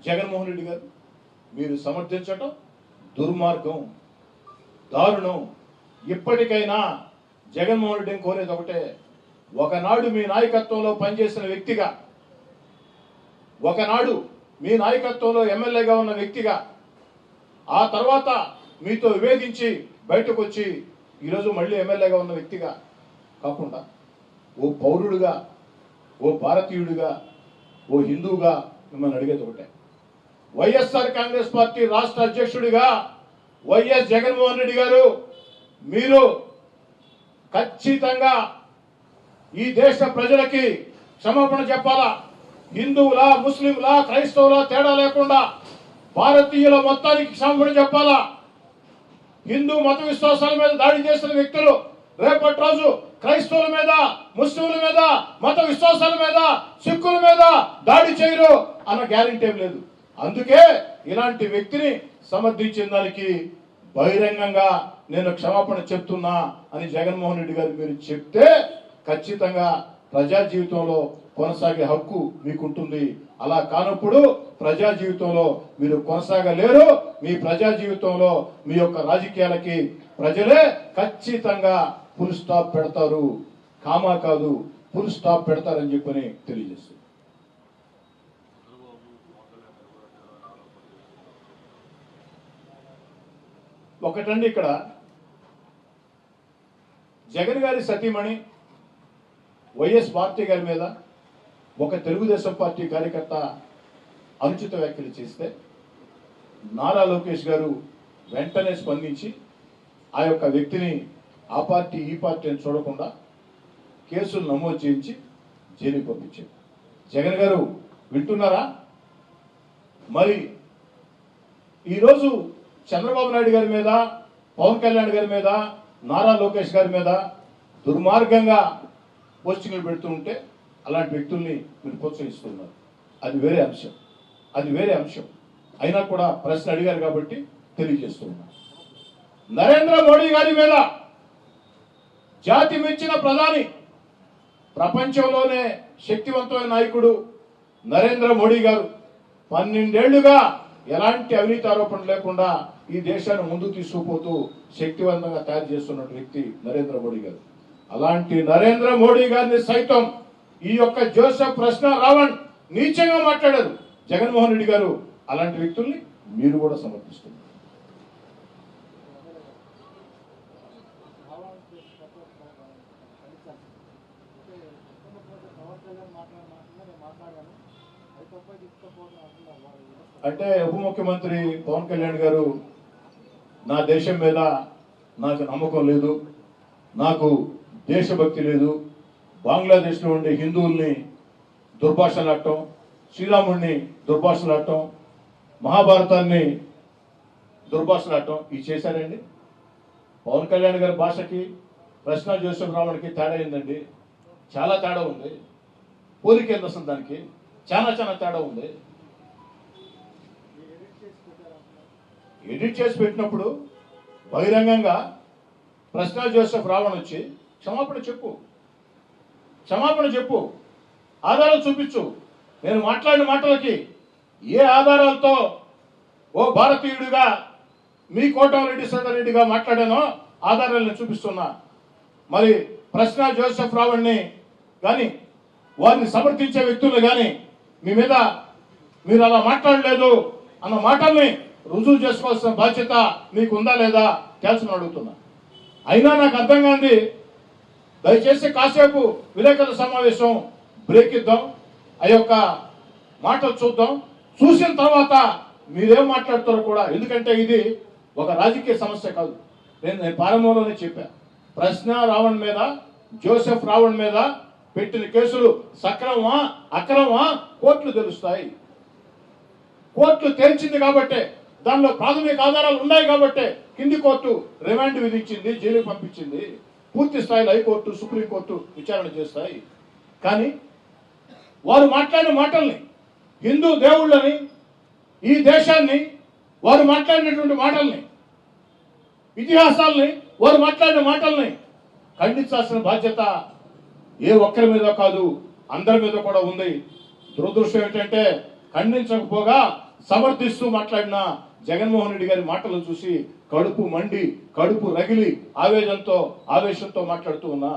జగన్మోహన్ రెడ్డి గారు మీరు సమర్థించటం దుర్మార్గం, దారుణం. ఇప్పటికైనా జగన్మోహన్ రెడ్డిని కోరేది ఒకటే, ఒకనాడు మీ నాయకత్వంలో పనిచేసిన వ్యక్తిగా, ఒకనాడు మీ నాయకత్వంలో ఎమ్మెల్యేగా ఉన్న వ్యక్తిగా, ఆ తర్వాత మీతో విభేదించి బయటకు వచ్చి ఈరోజు మళ్ళీ ఎమ్మెల్యేగా ఉన్న వ్యక్తిగా కాకుండా ఓ పౌరుడుగా, ఓ భారతీయుడిగా, ఓ హిందువుగా మిమ్మల్ని అడిగేది ఒకటే, వైఎస్ఆర్ కాంగ్రెస్ పార్టీ రాష్ట్ర అధ్యక్షుడిగా వైఎస్ జగన్మోహన్ రెడ్డి గారు మీరు ఖచ్చితంగా ఈ దేశ ప్రజలకి క్షమాపణ చెప్పాలా. హిందువులా, ముస్లింలా, క్రైస్తవులా తేడా లేకుండా భారతీయుల మొత్తానికి క్షమాపణ చెప్పాలా. హిందూ మత విశ్వాసాల మీద దాడి చేసిన వ్యక్తులు రేపటి రోజు క్రైస్తవుల మీద, ముస్లింల మీద, మత విశ్వాసాల మీద, సిక్కుల మీద దాడి చేయరు అన్న గ్యారెంటీ ఏం లేదు. అందుకే ఇలాంటి వ్యక్తిని సమర్థించిన దానికి బహిరంగంగా నేను క్షమాపణ చెప్తున్నా అని జగన్మోహన్ రెడ్డి గారు మీరు చెప్తే ఖచ్చితంగా ప్రజా జీవితంలో కొనసాగే హక్కు మీకుంటుంది. అలా కానప్పుడు ప్రజా జీవితంలో మీరు కొనసాగలేరు. మీ ప్రజా జీవితంలో మీ యొక్క రాజకీయాలకి ప్రజలే ఖచ్చితంగా ఫుల్ స్టాప్ పెడతారు, కామా కాదు ఫుల్ స్టాప్ పెడతారని చెప్పని తెలియజేస్తుంది. ఒకటండి, ఇక్కడ జగన్ గారి సతీమణి వైఎస్ పార్టీ గారి మీద ఒక తెలుగుదేశం పార్టీ కార్యకర్త అనుచిత వ్యాఖ్యలు చేస్తే నారా లోకేష్ గారు వెంటనే స్పందించి ఆ యొక్క వ్యక్తిని ఆ పార్టీ ఈ పార్టీ అని చూడకుండా కేసులు నమోదు చేయించి జైలుకి పంపించారు. జగన్ గారు వింటున్నారా? మరి ఈరోజు చంద్రబాబు నాయుడు గారి మీద, పవన్ కళ్యాణ్ గారి మీద, నారా లోకేష్ గారి మీద దుర్మార్గంగా పోస్టింగ్లు పెడుతూ ఉంటే అలాంటి వ్యక్తుల్ని మీరు ప్రోత్సహిస్తున్నారు. అది వేరే అంశం, అది వేరే అంశం. అయినా కూడా ప్రశ్న అడిగారు కాబట్టి తెలియజేస్తున్నారు. నరేంద్ర మోడీ గారి మీద జాతి మెచ్చిన ప్రధాని, ప్రపంచంలోనే శక్తివంతమైన నాయకుడు నరేంద్ర మోడీ గారు 12 ఏళ్లుగా ఎలాంటి అవినీతి ఆరోపణలు లేకుండా ఈ దేశాన్ని ముందుకు తీసుకుపోతూ శక్తివంతంగా తయారు చేస్తున్న వ్యక్తి నరేంద్ర మోడీ గారు. అలాంటి నరేంద్ర మోడీ గారిని సైతం ఈ యొక్క జోసెఫ్ ప్రశ్న రావణ్ నీచంగా మాట్లాడారు. జగన్మోహన్ రెడ్డి గారు అలాంటి వ్యక్తుల్ని మీరు కూడా సమర్థిస్తున్నారు. అంటే ఉప ముఖ్యమంత్రి పవన్ కళ్యాణ్ గారు నా దేశం మీద నాకు నమ్మకం లేదు, నాకు దేశభక్తి లేదు, బంగ్లాదేశ్లో ఉండే హిందువుల్ని దుర్భాషలాడటం, శ్రీరాముడిని దుర్భాషలాడటం, మహాభారతాన్ని దుర్భాషలాడటం ఇవి చేశారండి. పవన్ కళ్యాణ్ గారి భాషకి ప్రశ్న జోసెఫ్ రావణ్కి తేడా ఏందండి? చాలా తేడా ఉంది. పోలికేంది అసలు? దానికి చాలా చాలా తేడా ఉంది. ఎడిట్ చేసి పెట్టినప్పుడు బహిరంగంగా ప్రశ్న జోసెఫ్ రావణ్ వచ్చి క్షమాపణ చెప్పు, క్షమాపణ చెప్పు, ఆధారాలు చూపించు. నేను మాట్లాడిన మాటలకి ఏ ఆధారాలతో ఓ భారతీయుడిగా మీ కోటమిరెడ్డి సీతారెడ్డిగా మాట్లాడానో ఆధారాలను చూపిస్తున్నా. మరి ప్రశ్న జోసెఫ్ రావణ్ని కానీ వారిని సమర్థించే వ్యక్తులు కానీ మీ మీద మీరు అలా మాట్లాడలేదు అన్న మాటల్ని రుజువు చేసుకోవాల్సిన బాధ్యత మీకు ఉందా లేదా తేల్చమని అడుగుతున్నా. అయినా నాకు అర్థం కాంది, దయచేసి కాసేపు విలేకరుల సమావేశం బ్రేక్ ఇద్దాం, ఆ యొక్క మాటలు చూద్దాం. చూసిన తర్వాత మీరేం మాట్లాడతారో కూడా, ఎందుకంటే ఇది ఒక రాజకీయ సమస్య కాదు. నేను ప్రారంభంలోనే చెప్పా, ప్రశ్న రావణ్ మీద, జోసెఫ్ రావణ్ మీద పెట్టిన కేసులు సక్రమమా అక్రమమా కోర్టులు తెలుస్తాయి. కోర్టు తేల్చింది కాబట్టే, దానిలో ప్రాథమిక ఆధారాలు ఉన్నాయి కాబట్టే కింది కోర్టు రిమాండ్ విధించింది, జైలుకి పంపించింది. పూర్తి స్థాయిలో హైకోర్టు, సుప్రీంకోర్టు విచారణ చేస్తాయి. కానీ వారు మాట్లాడిన మాటల్ని, హిందూ దేవుళ్ళని, ఈ దేశాన్ని, వారు మాట్లాడినటువంటి మాటల్ని, ఇతిహాసాలని, వారు మాట్లాడిన మాటల్ని ఖండించాల్సిన బాధ్యత ఏ ఒక్కరి మీద కాదు, అందరి మీద కూడా ఉంది. దురదృష్టం ఏంటంటే ఖండించకపోగా సమర్థిస్తూ మాట్లాడిన జగన్మోహన్ రెడ్డి గారి మాటలు చూసి కడుపు మండి, కడుపు రగిలి ఆవేశంతో మాట్లాడుతూ ఉన్నా.